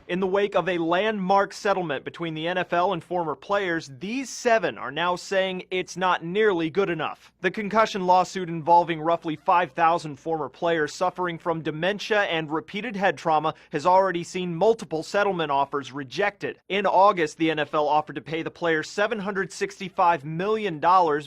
In the wake of a landmark settlement between the NFL and former players, these 7 are now saying it's not nearly good enough. The concussion lawsuit involving roughly 5,000 former players suffering from dementia and repeated head trauma has already seen multiple settlement offers rejected. In August, the NFL offered to pay the players $765 million,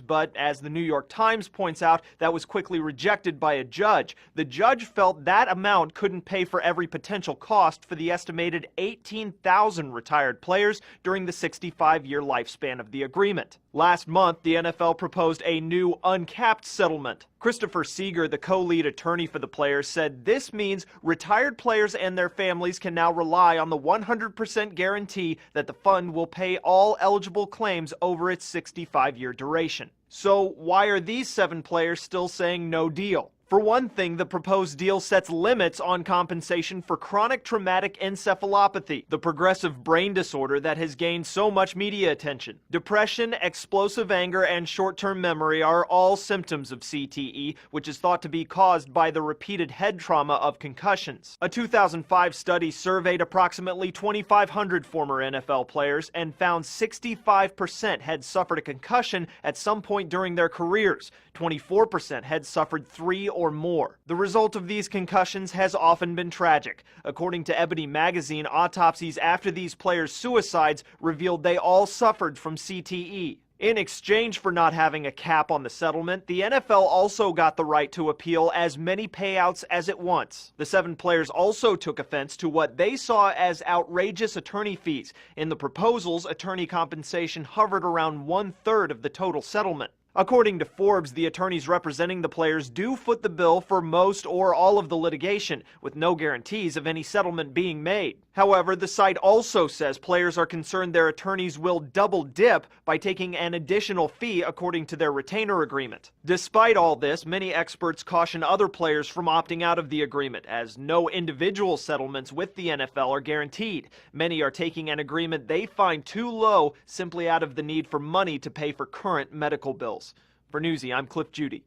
but as the New York Times points out, that was quickly rejected by a judge. The judge felt that amount couldn't pay for every potential cost for the estimated 18,000 retired players during the 65-year lifespan of the agreement. Last month, the NFL proposed a new uncapped settlement. Christopher Seeger, the co-lead attorney for the players, said this means retired players and their families can now rely on the 100% guarantee that the fund will pay all eligible claims over its 65-year duration. So why are these 7 players still saying no deal? For one thing, the proposed deal sets limits on compensation for chronic traumatic encephalopathy, the progressive brain disorder that has gained so much media attention. Depression, explosive anger, and short-term memory are all symptoms of CTE, which is thought to be caused by the repeated head trauma of concussions. A 2005 study surveyed approximately 2,500 former NFL players and found 65% had suffered a concussion at some point during their careers. 24% had suffered 3 or more. The result of these concussions has often been tragic. According to Ebony magazine, autopsies after these players' suicides revealed they all suffered from CTE. In exchange for not having a cap on the settlement, the NFL also got the right to appeal as many payouts as it wants. The 7 players also took offense to what they saw as outrageous attorney fees. In the proposals, attorney compensation hovered around 1/3 of the total settlement. According to Forbes, the attorneys representing the players do foot the bill for most or all of the litigation, with no guarantees of any settlement being made. However, the site also says players are concerned their attorneys will double dip by taking an additional fee according to their retainer agreement. Despite all this, many experts caution other players from opting out of the agreement, as no individual settlements with the NFL are guaranteed. Many are taking an agreement they find too low simply out of the need for money to pay for current medical bills. For Newsy, I'm Cliff Judy.